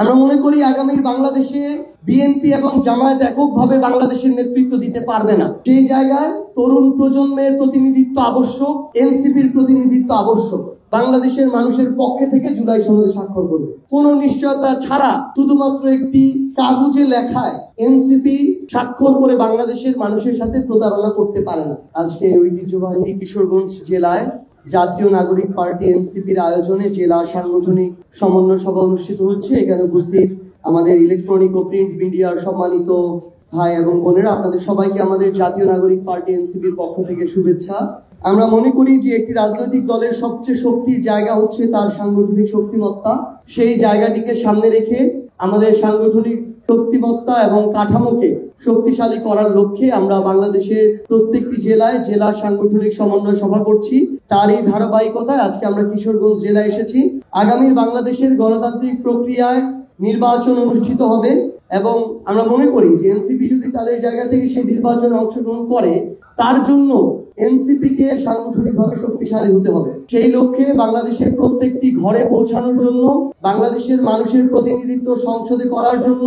আমরা মনে করি আগামীর বাংলাদেশে বিএনপি এবং জামায়াত এককভাবে বাংলাদেশের নেতৃত্ব দিতে পারবে না। সেই জায়গায় তরুণ প্রজন্মের প্রতিনিধিত্ব আবশ্যক, এনসিপির প্রতিনিধিত্ব আবশ্যক। বাংলাদেশের মানুষের পক্ষে থেকে জুলাই সনদে স্বাক্ষর করবে কোনো নিশ্চয়তা ছাড়া, শুধুমাত্র একটি কাগজে লেখায় এনসিপি স্বাক্ষর করে বাংলাদেশের মানুষের সাথে প্রতারণা করতে পারে না। আজকে ঐতিহ্যবাহী কিশোরগঞ্জ জেলায় জাতীয় নাগরিক পার্টি এনসিপির আয়োজনে জেলা সাংগঠনিক সমন্বয় সভা অনুষ্ঠিত হচ্ছে। এখানে উপস্থিত আমাদের ইলেকট্রনিক ও প্রিন্ট মিডিয়ার সম্মানিত ভাই এবং বোনেরা, আপনাদের সবাইকে আমাদের জাতীয় নাগরিক পার্টি এনসিপির পক্ষ থেকে শুভেচ্ছা। আমরা মনে করি যে একটি রাজনৈতিক দলের সবচেয়ে শক্তির জায়গা হচ্ছে তার সাংগঠনিক শক্তিমত্তা। সেই জায়গাটিকে সামনে রেখে আমাদের সাংগঠনিক শক্তিমত্তা এবং কাঠামোকে শক্তিশালী করার লক্ষ্যে আমরা বাংলাদেশের প্রত্যেকটি জেলায় জেলা সাংগঠনিক সমন্বয় সভা করছি। তারই ধারাবাহিকতায় আজকে আমরা কিশোরগঞ্জ জেলায় এসেছি। আগামীর বাংলাদেশের গণতান্ত্রিক প্রক্রিয়ায় নির্বাচন অনুষ্ঠিত হবে এবং আমরা মনে করি যে এনসিপি যদি তাদের জায়গা থেকে সেই নির্বাচনে অংশগ্রহণ করে, তার জন্য এনসিপি কে সাংগঠনিকভাবে শক্তিশালী হতে হবে। সেই লক্ষ্যে বাংলাদেশের প্রত্যেকটি ঘরে পৌঁছানোর জন্য, বাংলাদেশের মানুষের প্রতিনিধিত্ব সংসদে করার জন্য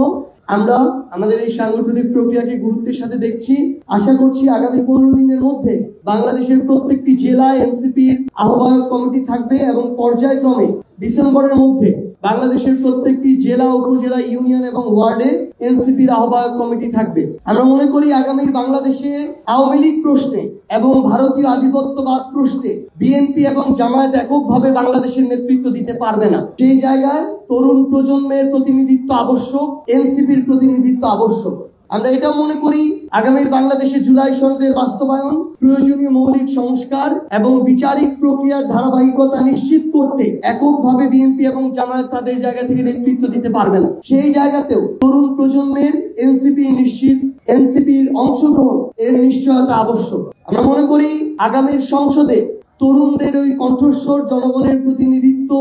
আমরা আমাদের এই সাংগঠনিক প্রক্রিয়াকে গুরুত্বের সাথে দেখছি। আশা করছি আগামী 15 দিনের মধ্যে বাংলাদেশের প্রত্যেকটি জেলায় এনসিপির আহ্বায়ক কমিটি থাকবে এবং পর্যায়ক্রমে ডিসেম্বরের মধ্যে বাংলাদেশের প্রত্যেকটি জেলা, উপজেলা, ইউনিয়ন এবং ওয়ার্ডে এনসিপির আহ্বায়ক কমিটি থাকবে। আমরা মনে করি আগামীর বাংলাদেশে আওয়ামী লীগ প্রশ্নে এবং ভারতীয় আধিপত্যবাদ প্রশ্নে বিএনপি এবং জামায়াত এককভাবে বাংলাদেশের নেতৃত্ব দিতে পারবে না। সেই জায়গায় তরুণ প্রজন্মের প্রতিনিধিত্ব আবশ্যক, এনসিপির প্রতিনিধিত্ব আবশ্যক। আমরা এটাও মনে করি আগামীর বাংলাদেশে জুলাই সনদের বাস্তবায়ন, প্রয়োজনীয় মৌলিক সংস্কার এবং বিচারিক প্রক্রিয়ার ধারাবাহিকতা নিশ্চিত করতে এককভাবে বিএনপি এবং জামায়াত তাদের জায়গা থেকে নেতৃত্ব দিতে পারবে না। সেই জায়গাতেও তরুণ প্রজন্মের এনসিপির অংশগ্রহণ এর নিশ্চয়তা আবশ্যক। আমরা মনে করি আগামীর সংসদে তরুণদের ওই কণ্ঠস্বর জনগণের প্রতিনিধিত্ব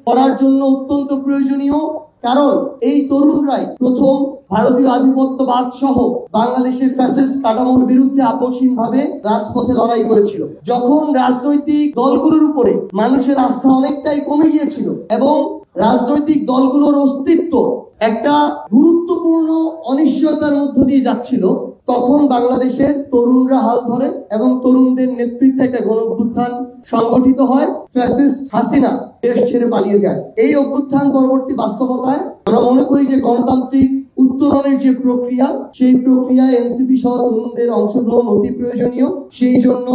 করার জন্য অত্যন্ত প্রয়োজনীয়। কারণ এই তরুণরাই প্রথম ভারতীয় আধিপত্যবাদ সহ বাংলাদেশের ফ্যাসিস্ট কাঠামোর বিরুদ্ধে আপসহীনভাবে রাজপথে লড়াই করেছিল। যখন রাজনৈতিক দলগুলোর উপরে মানুষের আস্থা অনেকটাই কমে গিয়েছিল এবং রাজনৈতিক দলগুলোর অস্তিত্ব একটা গুরুত্বপূর্ণ অনিশ্চয়তার মধ্য দিয়ে যাচ্ছিল, তখন বাংলাদেশের তরুণরা হাল ধরে এবং তরুণদের নেতৃত্বে একটা গণ অভ্যুত্থান সংগঠিত হয়। ফ্যাসিস্ট হাসিনা দেশ ছেড়ে পালিয়ে যায়। এই অভ্যুত্থান পরবর্তী বাস্তবতায় আমরা মনে করি যে গণতান্ত্রিক উত্তরণের যে প্রক্রিয়া, সেই প্রক্রিয়ায় এনসিপি সহ তরুণদের অংশগ্রহণ অতি প্রয়োজনীয়। সেই জন্য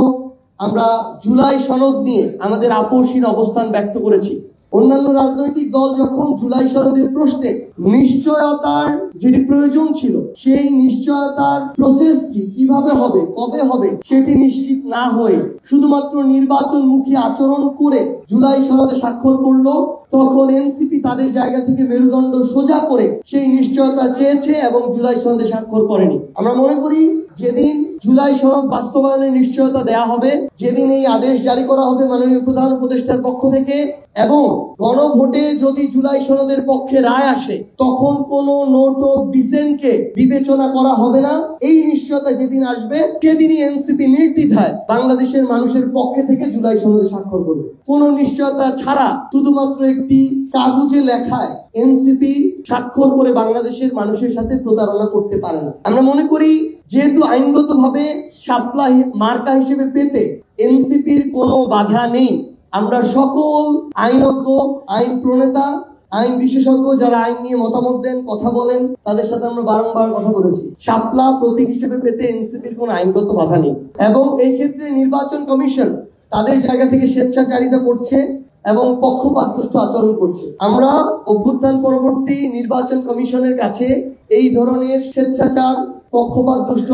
আমরা জুলাই সনদ নিয়ে আমাদের আপোষহীন অবস্থান ব্যক্ত করেছি। অন্যান্য রাজনৈতিক দল যখন জুলাই সনদের প্রশ্নে নিশ্চয়তার যেটি প্রয়োজন ছিল, সেই নিশ্চয়তার প্রসেস কিভাবে হবে, কবে হবে সেটি নিশ্চিত না হয়ে শুধুমাত্র নির্বাচনমুখী আচরণ করে জুলাই সনদে স্বাক্ষর করলো, তখন এনসিপি তাদের জায়গা থেকে মেরুদণ্ড সোজা করে সেই নিশ্চয়তা চেয়েছে এবং জুলাই সনদে স্বাক্ষর করেনি। আমরা মনে করি যেদিন জুলাই সনদ বাস্তবায়নের নিশ্চয়তা দেয়া হবে, যেদিন এই আদেশ জারি করা হবে মাননীয় প্রধান উপদেষ্টার পক্ষ থেকে এবং গণভোটে যদি জুলাই সনদের পক্ষে রায় আসে, তখন কোনো নোট অফ ডিসেন্টকে বিবেচনা করা হবে না। এই নিশ্চয়তা যেদিন আসবে, সেদিনই এনসিপি নির্দ্বিধায় বাংলাদেশের মানুষের পক্ষে থেকে জুলাই সনদে স্বাক্ষর করবে। কোনো নিশ্চয়তা ছাড়া, শুধুমাত্র একটি কাগজে লেখায় এনসিপি স্বাক্ষর করে বাংলাদেশের মানুষের সাথে প্রতারণা করতে পারে না। আমরা মনে করি যেহেতু আইনগতভাবে শাপলা মার্কা হিসেবে পেতে এনসিপির কোনো বাধা নেই, আমরা সকল আইনজ্ঞ, আইন প্রণেতা, আইন বিশেষজ্ঞ যারা আইন নিয়ে মতামত দেন, কথা বলেন, তাদের সাথে আমরা বারংবার কথা বলেছি। শাপলা প্রতীক হিসেবে পেতে এনসিপির কোনো আইনগত বাধা নেই এবং এই ক্ষেত্রে নির্বাচন কমিশন তাদের জায়গা থেকে স্বেচ্ছাচারিতা করছে এবং পক্ষপাতদুষ্ট আচরণ করছে। আমরা অভ্যুত্থান পরবর্তী নির্বাচন কমিশনের কাছে এই ধরনের স্বেচ্ছাচার, পক্ষপাতদুষ্ট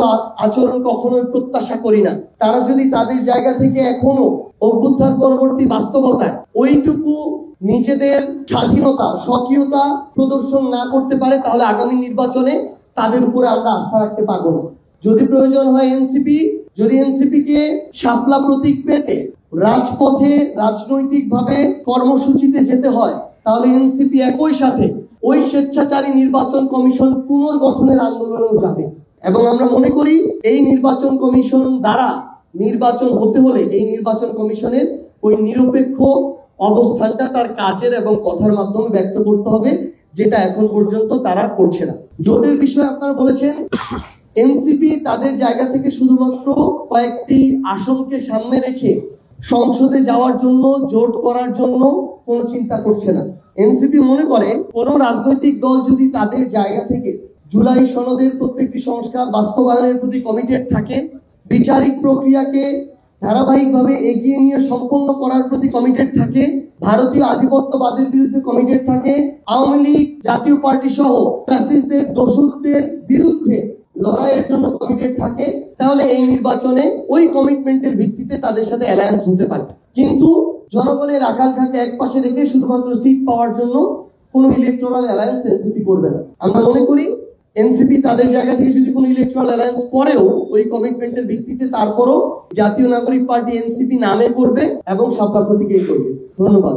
আচরণ কখনোই প্রত্যাশা করি না। তারা যদি তাদের জায়গা থেকে এখনো অভ্যুত্থান পরবর্তী বাস্তবতায় ওইটুকু নিজেদের স্বাধীনতা, স্বকীয়তা প্রদর্শন না করতে পারে, তাহলে আগামী নির্বাচনে তাদের উপরে আমরা আস্থা রাখতে পারবো না। যদি প্রয়োজন হয় যদি এনসিপিকে শাপলা প্রতীক পেতে রাজপথে রাজনৈতিকভাবে কর্মসূচিতে যেতে হয়, তাহলে এনসিপি একই সাথে ওই স্বেচ্ছাচারী নির্বাচন কমিশন পুনর্গঠনের আন্দোলনেও যাবে। এবং আমরা মনে করি এই নির্বাচন কমিশন দ্বারা নির্বাচন হতে হলে এই নির্বাচন কমিশনের ওই নিরপেক্ষ অবস্থানটা তার কাজের এবং কথার মাধ্যমে ব্যক্ত করতে হবে, যেটা এখন পর্যন্ত তারা করছে না। জোটের বিষয়ে আপনারা বলেছেন এনসিপি তাদের জায়গা থেকে শুধুমাত্র কয়েকটি আসনকে সামনে রেখে সংসদে যাওয়ার জন্য, জোট করার জন্য কোনো চিন্তা করছে না। এনসিপি মনে করে কোন রাজনৈতিক দল যদি তাদের জায়গা থেকে জুলাই সনদের প্রত্যেকটি সংস্কার বাস্তবায়নের প্রতি কমিটেড থাকে, বিচারিক প্রক্রিয়াকে ধারাবাহিকভাবে এগিয়ে নিয়ে সম্পন্ন করার প্রতি কমিটেড থাকে, ভারতীয় আধিপত্যবাদের বিরুদ্ধে কমিটেড থাকে, আওয়ামী লীগ, জাতীয় পার্টি সহ ফ্যাসিস্টদের দোসরদের বিরুদ্ধে লড়াইয়ের জন্য কমিটেড থাকে, তাহলে এই নির্বাচনে ওই কমিটমেন্টের ভিত্তিতে তাদের সাথে অ্যালায়েন্স হতে পারে। কিন্তু জনগণের আকাঙ্ক্ষাকে একপাশে রেখে শুধুমাত্র সিট পাওয়ার জন্য কোনো ইলেকটোরাল অ্যালায়েন্স এনসিপি করবে না। আমরা মনে করি এনসিপি তাদের জায়গা থেকে যদি কোনো ইলেকটোরাল অ্যালায়েন্স করেও ওই কমিটমেন্টের ভিত্তিতে তারপরও জাতীয় নাগরিক পার্টি এনসিপি নামে করবে এবং সরকার প্রতীকেই করবে। ধন্যবাদ।